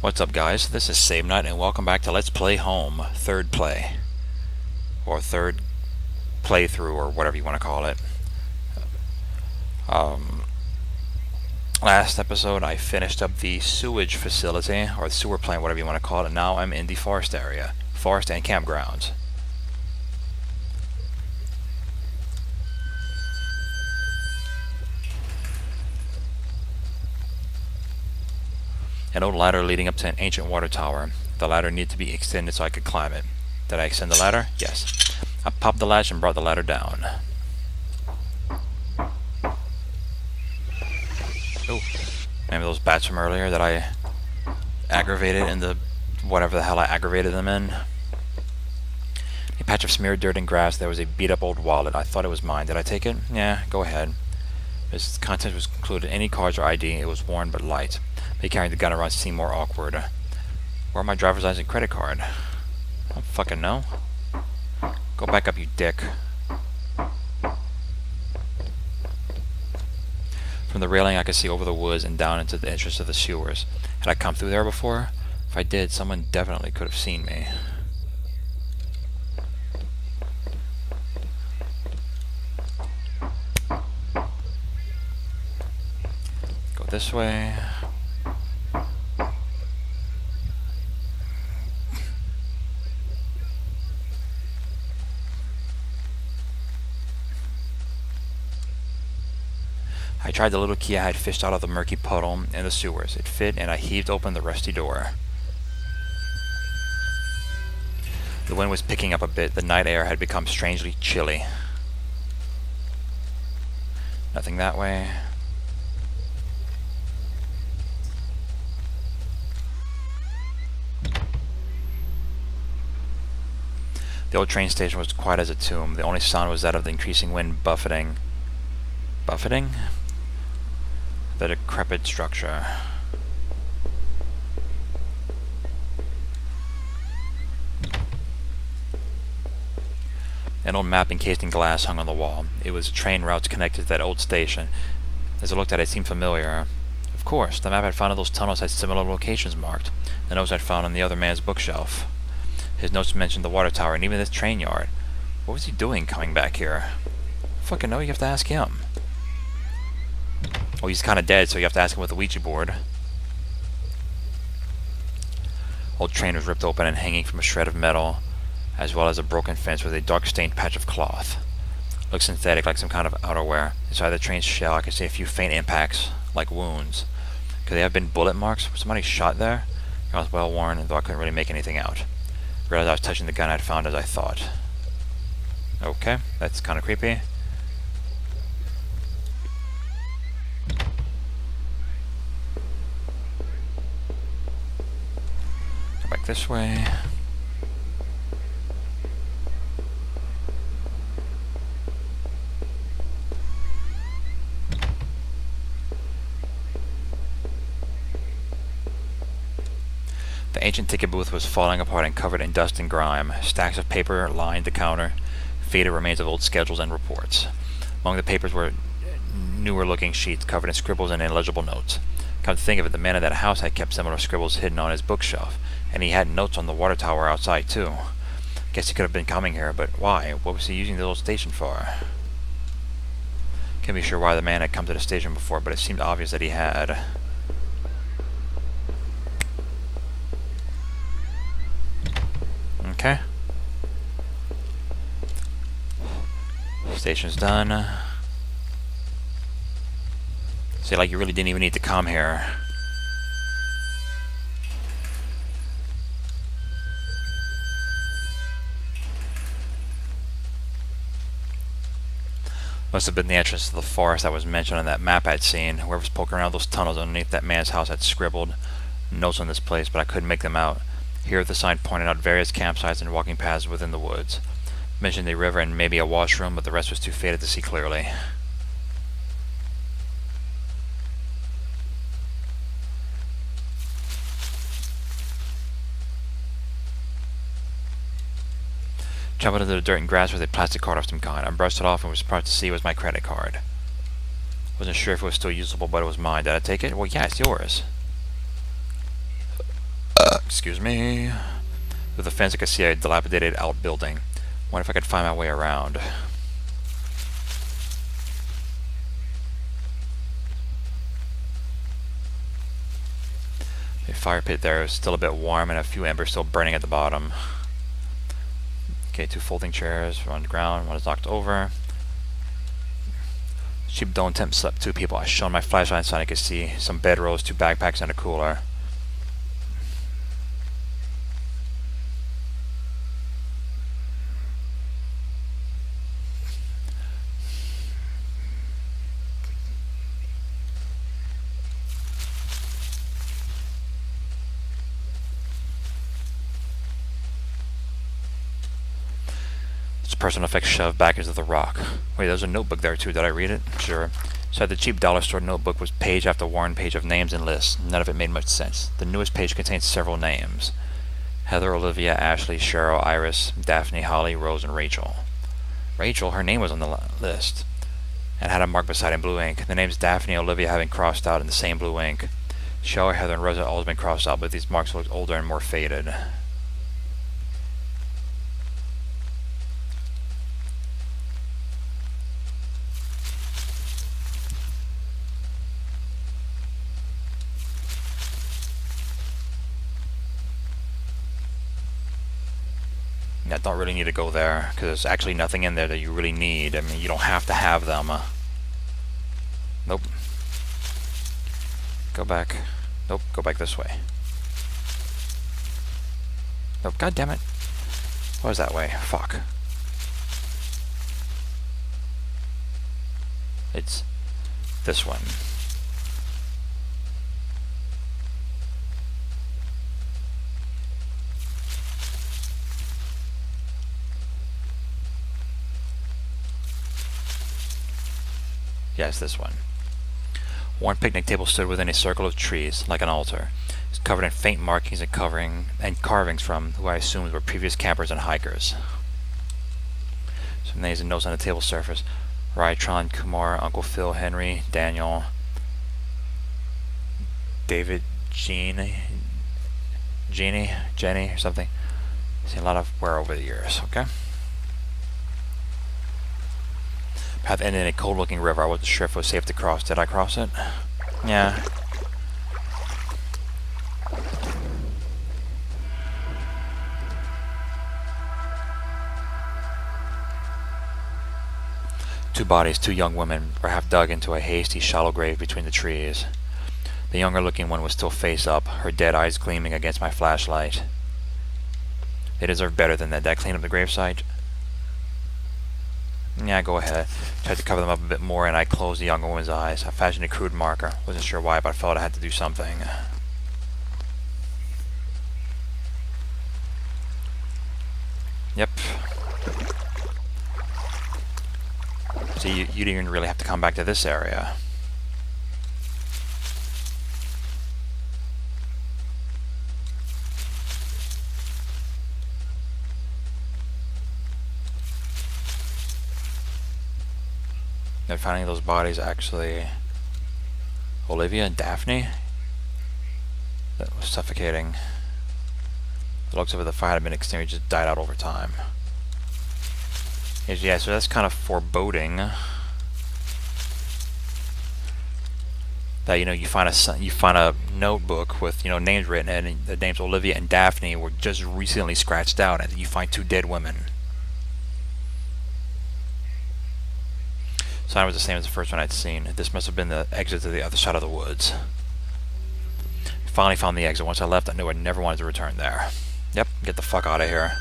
What's up, guys? This is Save Night, and welcome back to Let's Play Home, third play, or third playthrough, or whatever you want to call it. Last episode I finished up the sewage facility, or the sewer plant, whatever you want to call it, and now I'm in the forest area, forest and campgrounds. An old ladder leading up to an ancient water tower. The ladder needed to be extended so I could climb it. Did I extend the ladder? Yes. I popped the latch and brought the ladder down. Oh, remember those bats from earlier that I aggravated in the whatever the hell I aggravated them in? A patch of smeared dirt and grass. There was a beat-up old wallet. I thought it was mine. Did I take it? Yeah, go ahead. Its contents was included any cards or ID. It was worn but light. Me carrying the gun around seemed more awkward. Where are my driver's license and credit card? I don't fucking know. Go back up, you dick. From the railing I could see over the woods and down into the entrance of the sewers. Had I come through there before? If I did, someone definitely could have seen me. Go this way. I tried the little key I had fished out of the murky puddle in the sewers. It fit, and I heaved open the rusty door. The wind was picking up a bit. The night air had become strangely chilly. Nothing that way. The old train station was quiet as a tomb. The only sound was that of the increasing wind buffeting. Buffeting? The decrepit structure. An old map encased in glass hung on the wall. It was train routes connected to that old station. As I looked at it, it seemed familiar. Of course, the map I'd found of those tunnels had similar locations marked. The notes I'd found on the other man's bookshelf. His notes mentioned the water tower and even this train yard. What was he doing coming back here? I fucking know, you have to ask him. Well, he's kind of dead, so you have to ask him with the Ouija board. Old train was ripped open and hanging from a shred of metal, as well as a broken fence with a dark-stained patch of cloth. Looked synthetic, like some kind of outerwear. Inside the train's shell, I could see a few faint impacts, like wounds. Could they have been bullet marks? Was somebody shot there? I was well worn, though I couldn't really make anything out. I realized I was touching the gun I'd found as I thought. Okay, that's kind of creepy. Back this way. The ancient ticket booth was falling apart and covered in dust and grime. Stacks of paper lined the counter, faded remains of old schedules and reports. Among the papers were newer-looking sheets covered in scribbles and illegible notes. Come to think of it, the man in that house had kept similar scribbles hidden on his bookshelf. And he had notes on the water tower outside, too. Guess he could have been coming here, but why? What was he using the old station for? Can't be sure why the man had come to the station before, but it seemed obvious that he had. Okay. Station's done. See, like you really didn't even need to come here. Must have been the entrance to the forest that was mentioned on that map I'd seen. Whoever's poking around those tunnels underneath that man's house had scribbled notes on this place, but I couldn't make them out. Here the sign pointed out various campsites and walking paths within the woods. Mentioned the river and maybe a washroom, but the rest was too faded to see clearly. Jumped into the dirt and grass with a plastic card of some kind. I brushed it off and was surprised to see it was my credit card. Wasn't sure if it was still usable, but it was mine. Did I take it? Well, yeah, it's yours. Excuse me. Through the fence I could see a dilapidated outbuilding. Wonder if I could find my way around. A fire pit there is still a bit warm and a few embers still burning at the bottom. Okay, 2 folding chairs on the ground. One is knocked over. Cheap dome tent slept 2 people. I shone my flashlight so I could see some bedrolls, 2 backpacks, and a cooler. Personal effects shoved back into the rock. Wait, there's a notebook there too. Did I read it? Sure. So the cheap dollar store notebook was page after worn page of names and lists. None of it made much sense. The newest page contained several names. Heather, Olivia, Ashley, Cheryl, Iris, Daphne, Holly, Rose, and Rachel. Rachel, her name was on the list and had a mark beside it in blue ink. The names Daphne and Olivia having crossed out in the same blue ink. Cheryl, Heather, and Rose had always been crossed out, but these marks looked older and more faded. I don't really need to go there, because there's actually nothing in there that you really need. I mean, you don't have to have them. Nope. Go back. Nope, go back this way. Nope, god damn it. What was that way? Fuck. It's this one. Yes, this one. One picnic table stood within a circle of trees, like an altar. It was covered in faint markings and carvings from who I assumed were previous campers and hikers. Some names and notes on the table surface. Rytron, Kumar, Uncle Phil, Henry, Daniel, David, Jenny, or something. Seen a lot of wear over the years, okay? Path ended in a cold-looking river. I wasn't sure if it was safe to cross. Did I cross it? Yeah. Two bodies, 2 young women, were half dug into a hasty, shallow grave between the trees. The younger-looking one was still face up, her dead eyes gleaming against my flashlight. They deserve better than that. Did I clean up the gravesite? Yeah, go ahead. Tried to cover them up a bit more, and I closed the younger woman's eyes. I fashioned a crude marker. Wasn't sure why, but I felt I had to do something. Yep. So you didn't even really have to come back to this area. And finding those bodies actually Olivia and Daphne? That was suffocating. The looks of it, the fire had been extinguished, just died out over time. Yeah, so that's kind of foreboding. That you find a notebook with names written in it, and the names Olivia and Daphne were just recently scratched out, and you find 2 dead women. Sign was the same as the first one I'd seen. This must have been the exit to the other side of the woods. I finally found the exit. Once I left, I knew I never wanted to return there. Yep, get the fuck out of here.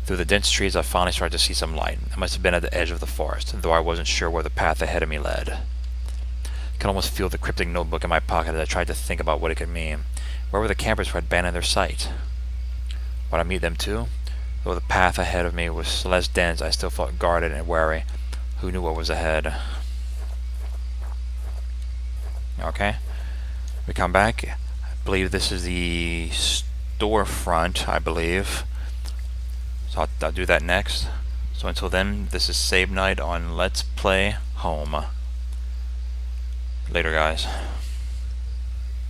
Through the dense trees, I finally started to see some light. I must have been at the edge of the forest, though I wasn't sure where the path ahead of me led. I could almost feel the cryptic notebook in my pocket as I tried to think about what it could mean. Where were the campers who had abandoned their site? Would I meet them too? Though the path ahead of me was less dense, I still felt guarded and wary. Who knew what was ahead? Okay. We come back. I believe this is the storefront, I believe. So I'll do that next. So until then, this is save night on Let's Play Home. Later, guys.